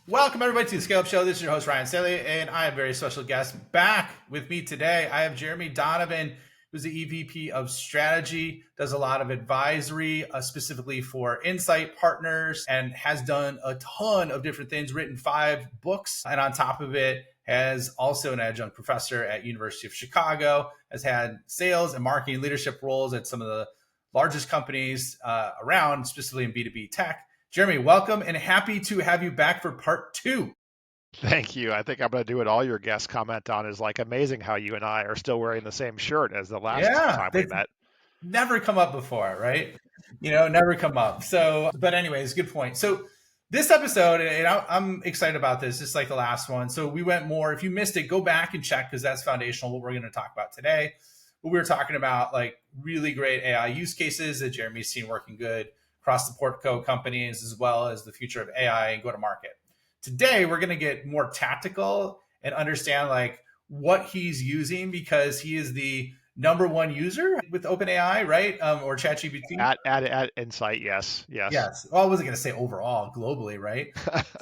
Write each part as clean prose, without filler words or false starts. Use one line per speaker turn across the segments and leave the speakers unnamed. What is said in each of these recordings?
Welcome everybody to the Scale Up Show. This is your host Ryan Staley, and I have a very special guest back with me today. I have Jeremey Donovan, who's the EVP of Strategy, does a lot of advisory, specifically for Insight Partners, and has done a ton of different things. Written 5 books, and on top of it, has also an adjunct professor at University of Chicago. Has had sales and marketing leadership roles at some of the largest companies around, specifically in B2B tech. Jeremey, welcome and happy to have you back for part 2.
Thank you. I think I'm going to do what all your guests comment on is like amazing how you and I are still wearing the same shirt as the last
Yeah,
time we
they've
met.
never come up before, right? Never come up. So, but anyways, good point. So this episode, and I'm excited about this, just like the last one. So we went more, if you missed it, go back and check because that's foundational, what we're going to talk about today. But we were talking about like really great AI use cases that Jeremy's seen working good across the Portco companies, as well as the future of AI and go to market. Today, we're going to get more tactical and understand like what he's using because he is the number one user with OpenAI, right? Or ChatGPT.
At Insight, yes.
Yes. Well, I wasn't going to say overall, globally, right?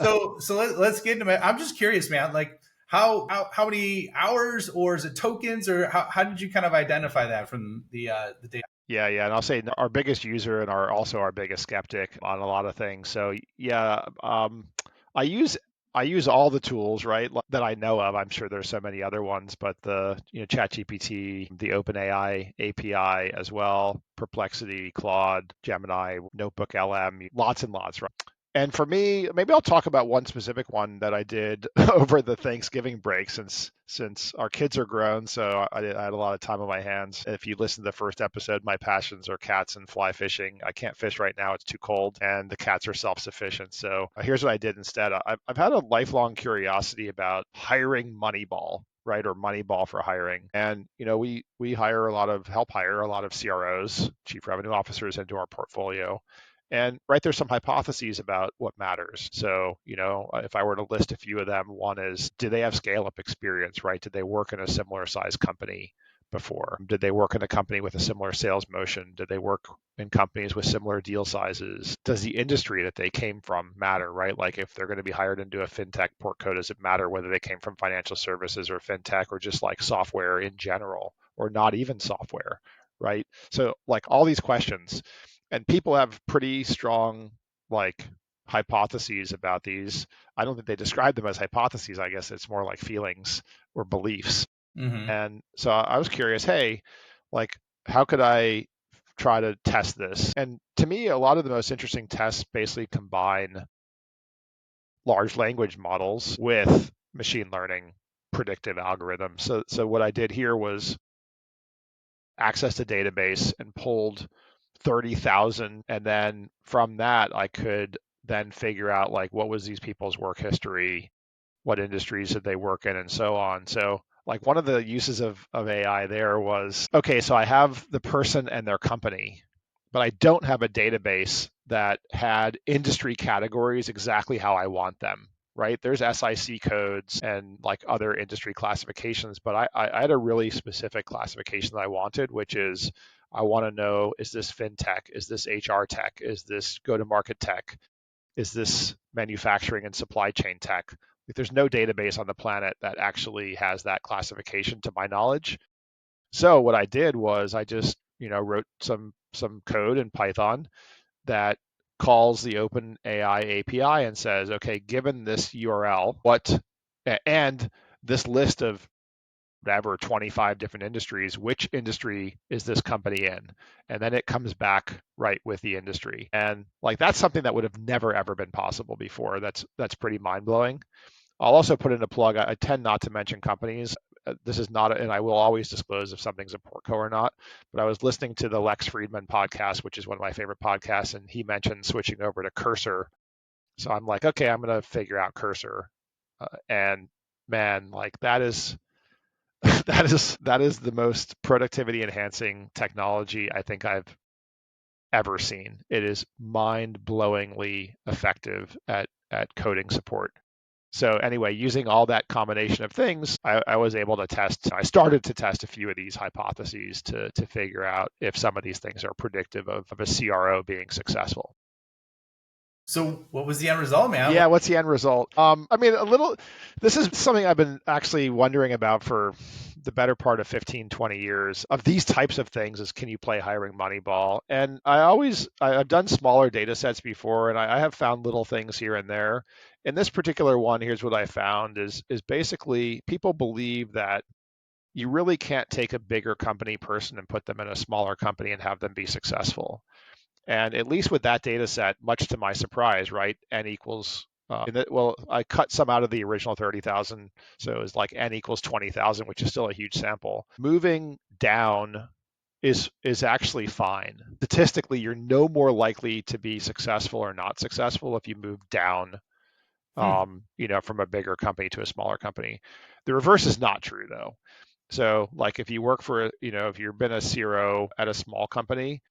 So let's get into it. I'm just curious, man. Like, how many hours, or is it tokens, or how did you kind of identify that from the data?
Yeah, and I'll say our biggest user and also our biggest skeptic on a lot of things. So yeah, I use I use all the tools, right, that I know of. I'm sure there's so many other ones, but the ChatGPT, the OpenAI API as well, Perplexity, Claude, Gemini, Notebook LM, lots and lots, right? And for me, maybe I'll talk about one specific one that I did over the Thanksgiving break since our kids are grown, so I had a lot of time on my hands. If you listen to the first episode, my passions are cats and fly fishing. I can't fish right now; it's too cold, and the cats are self-sufficient. So here's what I did instead. I've had a lifelong curiosity about hiring Moneyball, right, or Moneyball for hiring. And we help hire a lot of CROs, chief revenue officers, into our portfolio. And right, there's some hypotheses about what matters. So, if I were to list a few of them, one is, do they have scale up experience, right? Did they work in a similar size company before? Did they work in a company with a similar sales motion? Did they work in companies with similar deal sizes? Does the industry that they came from matter, right? Like if they're going to be hired into a fintech portco, does it matter whether they came from financial services or fintech or just like software in general or not even software, right? So like all these questions, and people have pretty strong like hypotheses about these. I don't think they describe them as hypotheses. I guess it's more like feelings or beliefs.
Mm-hmm.
And so I was curious, hey, like how could I try to test this? And to me, a lot of the most interesting tests basically combine large language models with machine learning predictive algorithms. So what I did here was access the database and pulled 30,000, and then from that I could then figure out like what was these people's work history, what industries did they work in, and so on. So like one of the uses of AI there was, okay, so I have the person and their company, but I don't have a database that had industry categories exactly how I want them, right? There's SIC codes and like other industry classifications, but I had a really specific classification that I wanted, which is I want to know, is this fintech? Is this HR tech? Is this go to market tech? Is this manufacturing and supply chain tech? Like, there's no database on the planet that actually has that classification to my knowledge. So what I did was I just, wrote some code in Python that calls the OpenAI API and says, okay, given this URL, and this list of whatever 25 different industries, which industry is this company in? And then it comes back right with the industry. And like that's something that would have never ever been possible before. That's pretty mind blowing. I'll also put in a plug. I tend not to mention companies. This is not, and I will always disclose if something's a Portco or not. But I was listening to the Lex Friedman podcast, which is one of my favorite podcasts, and he mentioned switching over to Cursor. So I'm like, okay, I'm going to figure out Cursor. And man, like that is that is the most productivity enhancing technology I think I've ever seen. It is mind-blowingly effective at coding support. So anyway, using all that combination of things, I was able to test. I started to test a few of these hypotheses to figure out if some of these things are predictive of a CRO being successful.
So what was the end result, man?
Yeah, what's the end result? I mean, a little, this is something I've been actually wondering about for the better part of 15, 20 years of these types of things is can you play hiring Moneyball? And I've done smaller data sets before and I have found little things here and there. In this particular one, here's what I found is basically people believe that you really can't take a bigger company person and put them in a smaller company and have them be successful. And at least with that data set, much to my surprise, right, n equals, well, I cut some out of the original 30,000. So it's like n equals 20,000, which is still a huge sample. Moving down is actually fine. Statistically, you're no more likely to be successful or not successful if you move down,
Hmm.
from a bigger company to a smaller company. The reverse is not true though. So like if you work for, if you've been a CRO at a small company,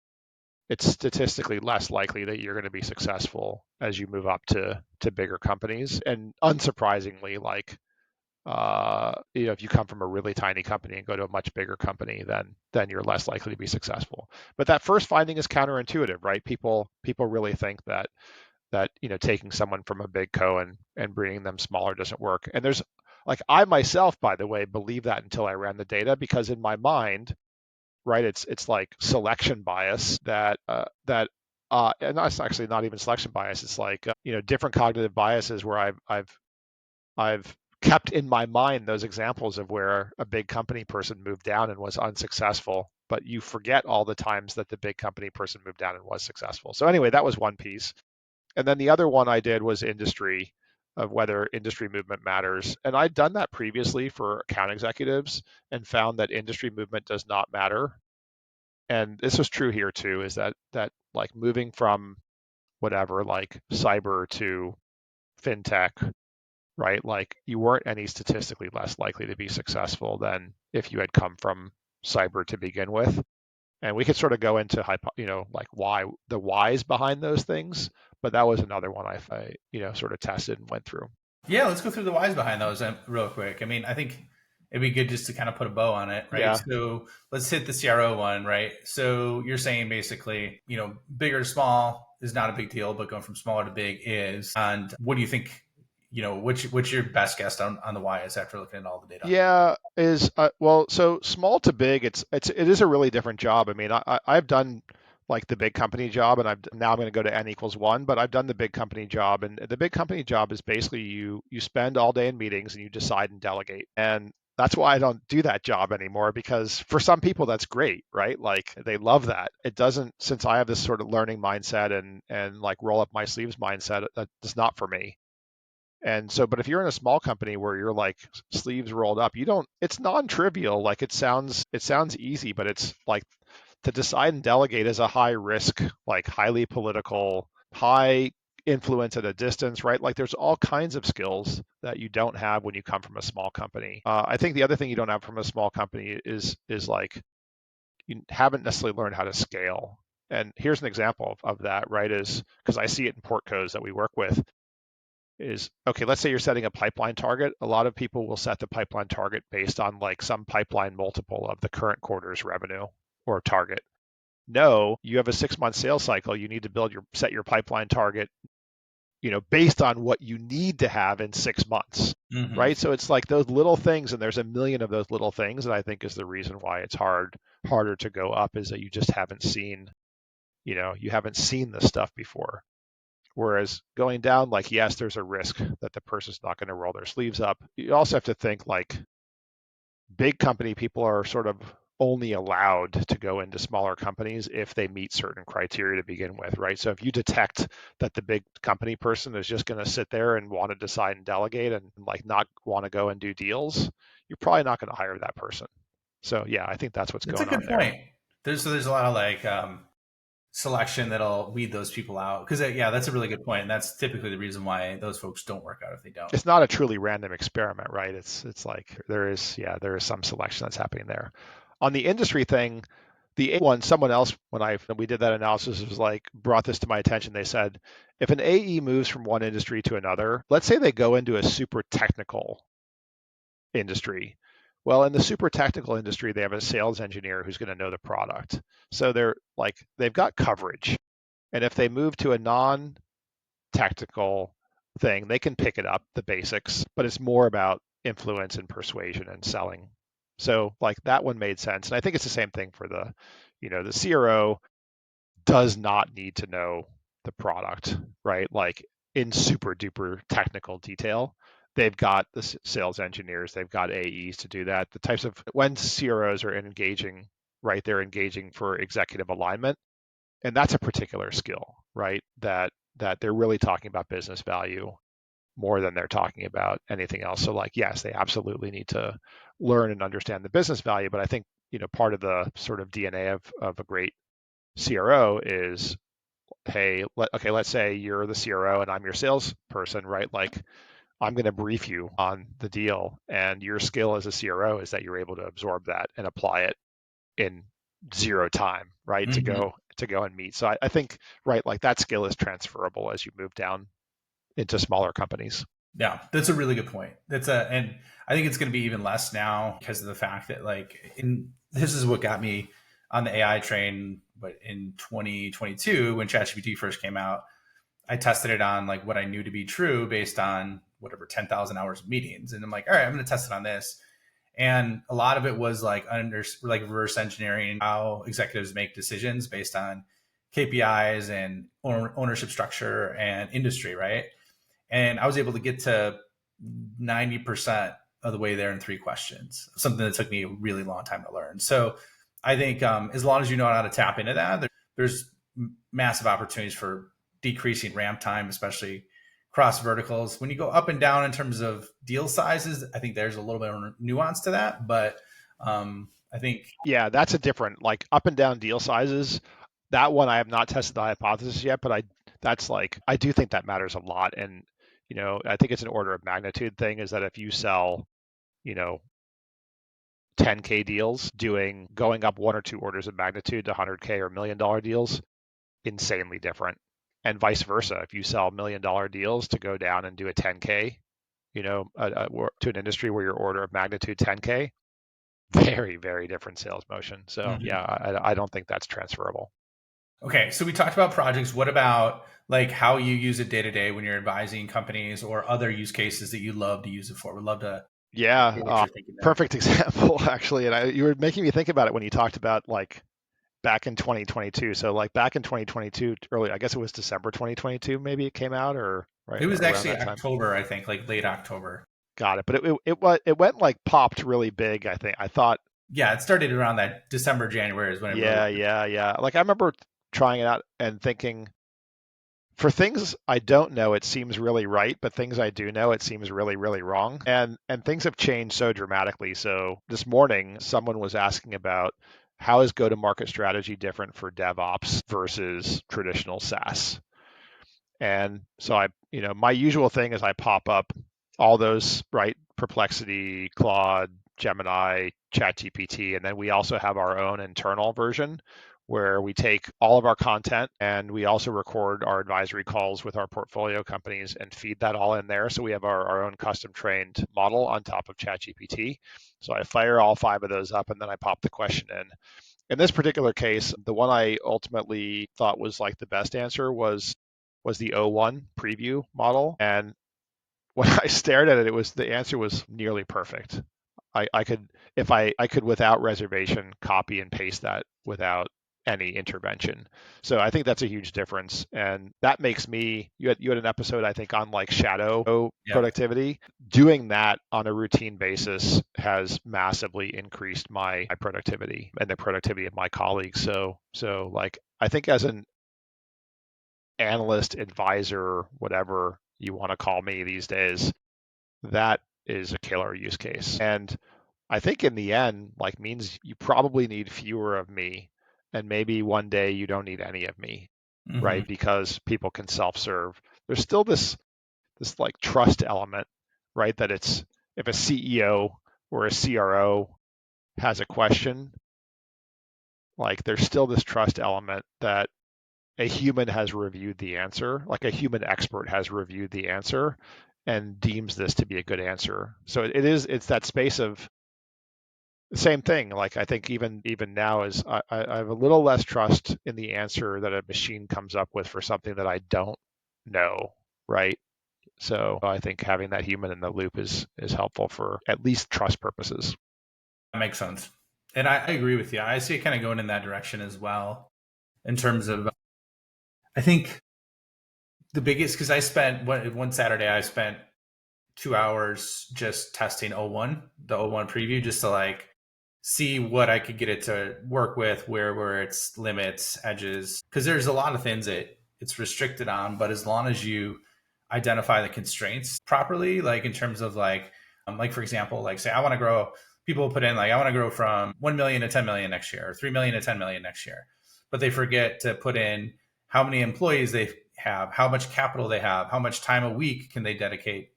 it's statistically less likely that you're going to be successful as you move up to bigger companies. And unsurprisingly, like if you come from a really tiny company and go to a much bigger company, then you're less likely to be successful. But that first finding is counterintuitive, right? People really think that taking someone from a big co and bringing them smaller doesn't work. And there's like I myself, by the way, believe that until I ran the data because in my mind, right? It's like selection bias and that's actually not even selection bias. It's like different cognitive biases where I've kept in my mind those examples of where a big company person moved down and was unsuccessful, but you forget all the times that the big company person moved down and was successful. So anyway, that was one piece. And then the other one I did was industry, of whether industry movement matters. And I'd done that previously for account executives and found that industry movement does not matter. And this was true here too, is that like moving from whatever, like cyber to fintech, right? Like you weren't any statistically less likely to be successful than if you had come from cyber to begin with. And we could sort of go into like why the whys behind those things, but that was another one I sort of tested and went through.
Yeah, let's go through the whys behind those real quick. I mean, I think it'd be good just to kind of put a bow on it, right?
Yeah.
So let's hit the CRO one, right? So you're saying basically, bigger to small is not a big deal, but going from smaller to big is. And what do you think? What's your best guess on the whys after looking at all the data?
Yeah, is well, so small to big, it is a really different job. I mean, I've done like the big company job, and now I'm going to go to n equals one, but I've done the big company job, and the big company job is basically you spend all day in meetings and you decide and delegate, and that's why I don't do that job anymore because for some people that's great, right? Like they love that. It doesn't, since I have this sort of learning mindset and like roll up my sleeves mindset, that's not for me. And so, but if you're in a small company where you're like sleeves rolled up, you don't, it's non-trivial. Like it sounds easy, but it's like to decide and delegate is a high risk, like highly political, high influence at a distance, right? Like there's all kinds of skills that you don't have when you come from a small company. I think the other thing you don't have from a small company is like you haven't necessarily learned how to scale. And here's an example of that, right? Is because I see it in portcos that we work with is okay, let's say you're setting a pipeline target. A lot of people will set the pipeline target based on like some pipeline multiple of the current quarter's revenue or target. No, you have a 6 month sales cycle. You need to set your pipeline target, based on what you need to have in 6 months.
Mm-hmm.
Right. So it's like those little things, and there's a million of those little things that I think is the reason why it's harder to go up is that you just haven't seen, you haven't seen this stuff before. Whereas going down, like, yes, there's a risk that the person's not going to roll their sleeves up. You also have to think like big company people are sort of only allowed to go into smaller companies if they meet certain criteria to begin with, right? So if you detect that the big company person is just going to sit there and want to decide and delegate and like not want to go and do deals, you're probably not going to hire that person. So yeah, I think that's what's
That's a
going on
good
there.
point. There's a lot of like selection that'll weed those people out because yeah, that's a really good point, and that's typically the reason why those folks don't work out if they don't.
It's not a truly random experiment, right? It's like there is some selection that's happening there. On the industry thing, the one someone else when we did that analysis was like brought this to my attention. They said if an AE moves from one industry to another, let's say they go into a super technical industry. Well, in the super technical industry, they have a sales engineer who's going to know the product. So they've got coverage. And if they move to a non technical thing. They can pick it up, the basics, but it's more about influence and persuasion and selling. So like that one made sense. And I think it's the same thing for the CRO does not need to know the product, right? Like in super duper technical detail. They've got the sales engineers, they've got AEs to do that. The types of when CROs are engaging, right? They're engaging for executive alignment, and that's a particular skill, right? That they're really talking about business value more than they're talking about anything else. So like, yes, they absolutely need to learn and understand the business value, but I think part of the sort of DNA of a great CRO is, hey, let's say you're the CRO and I'm your salesperson, right? Like I'm going to brief you on the deal, and your skill as a CRO is that you're able to absorb that and apply it in zero time, right?
Mm-hmm.
To go and meet. So I think, right, like that skill is transferable as you move down into smaller companies.
Yeah, that's a really good point. And I think it's going to be even less now because of the fact that this is what got me on the AI train. But in 2022, when ChatGPT first came out, I tested it on like what I knew to be true based on whatever 10,000 hours of meetings, and I'm like, all right, I'm going to test it on this. And a lot of it was like reverse engineering how executives make decisions based on KPIs and ownership structure and industry, right? And I was able to get to 90% of the way there in 3 questions, something that took me a really long time to learn. So I think as long as you know how to tap into that, there's massive opportunities for decreasing ramp time, especially cross verticals. When you go up and down in terms of deal sizes, I think there's a little bit of nuance to that. But I think,
Yeah, that's a different, like up and down deal sizes. That one I have not tested the hypothesis yet, but I do think that matters a lot. And, I think it's an order of magnitude thing, is that if you sell, you know, 10K deals, going up 1 or 2 orders of magnitude to 100K or $1 million deals, insanely different. And vice versa. If you sell $1 million deals to go down and do a 10K, to an industry where your order of magnitude 10K, very, very different sales motion. So
mhm.
yeah, I don't think that's transferable.
Okay, so we talked about projects. What about like how you use it day to day when you're advising companies or other use cases that you love to use it for? We'd love to
Yeah,
hear what you're thinking there.
perfect example actually. And you were making me think about it when you talked about like back in 2022. So like back in 2022, early, I guess it was December 2022, maybe it came out, or right
It was
around
actually
that time.
October, I think, like late October.
Got it. But it went like popped really big. I thought,
Yeah, it started around that December, January is when it really.
yeah. Like I remember trying it out and thinking, for things I don't know, it seems really right, but things I do know, it seems really, really wrong. And things have changed so dramatically. So this morning, someone was asking about how is go-to-market strategy different for DevOps versus traditional SaaS. And so my usual thing is I pop up all those, right? Perplexity, Claude, Gemini, ChatGPT, and then we also have our own internal version where we take all of our content and we also record our advisory calls with our portfolio companies and feed that all in there. So we have our own custom trained model on top of ChatGPT. So I fire all 5 of those up and then I pop the question in. In this particular case, the one I ultimately thought was like the best answer was the O1 preview model. And when I stared at it, the answer was nearly perfect. I could, if I could without reservation copy and paste that without any intervention. So I think that's a huge difference. And that makes you had an episode, I think, on like shadow
Yeah.
productivity. Doing that on a routine basis has massively increased my productivity and the productivity of my colleagues. So like I think as an analyst, advisor, whatever you want to call me these days, that is a killer use case. And I think in the end, like means you probably need fewer of me, and maybe one day you don't need any of me,
Hmm.
right? Because people can self-serve. There's still this like trust element, right? That it's if a CEO or a CRO has a question, like there's still this trust element that a human has reviewed the answer, like a human expert has reviewed the answer and deems this to be a good answer. So it's that space of the same thing. Like I think even now is I have a little less trust in the answer that a machine comes up with for something that I don't know. right? So I think having that human in the loop is helpful for at least trust purposes.
That makes sense. And I agree with you. I see it kind of going in that direction as well in terms of, I think the biggest, because I spent one Saturday, I spent 2 hours just testing O1, the O1 preview, just to like see what I could get it to work with, where were its limits, edges, because there's a lot of things that it's restricted on, but as long as you identify the constraints properly, like in terms of like for example, like say I want to grow, people put in like I want to grow from 1 million to 10 million next year, or 3 million to 10 million next year, but they forget to put in how many employees they have, how much capital they have, how much time a week can they dedicate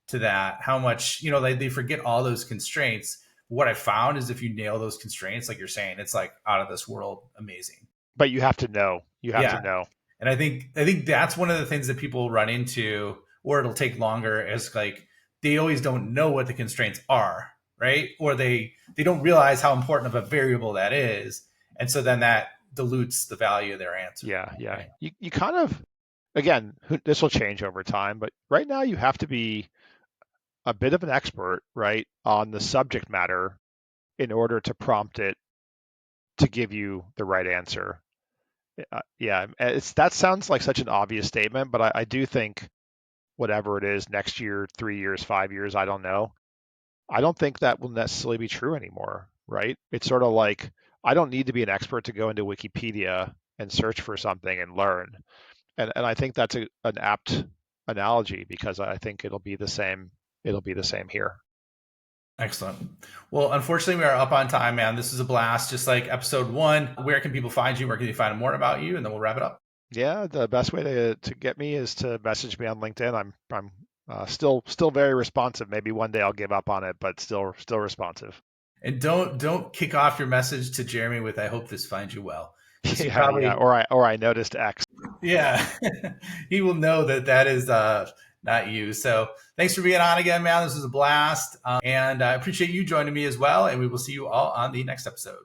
to that, how much, they forget all those constraints. What I found is if you nail those constraints, like you're saying, it's like out of this world amazing.
But you have to know. You have
Yeah.
to know.
And I think that's one of the things that people run into, or it'll take longer, is like they always don't know what the constraints are, right? Or they don't realize how important of a variable that is. And so then that dilutes the value of their answer.
Yeah, yeah.
Right?
You kind of, again, this will change over time, but right now you have to be a bit of an expert, right, on the subject matter in order to prompt it to give you the right answer. Yeah, that sounds like such an obvious statement, but I do think whatever it is, next year, 3 years, 5 years, I don't know. I don't think that will necessarily be true anymore, right? It's sort of like I don't need to be an expert to go into Wikipedia and search for something and learn. And I think that's an apt analogy because I think it'll be the same. It'll be the same here.
Excellent. Well, unfortunately, we are up on time, man. This is a blast, just like episode 1. Where can people find you? Where can they find more about you? And then we'll wrap it up.
Yeah, the best way to get me is to message me on LinkedIn. I'm still very responsive. Maybe one day I'll give up on it, but still responsive.
And don't kick off your message to Jeremy with "I hope this finds you well."
Yeah,
Probably,
yeah. Or I noticed X.
yeah, he will know that is not you. So thanks for being on again, man. This was a blast, and I appreciate you joining me as well. And we will see you all on the next episode.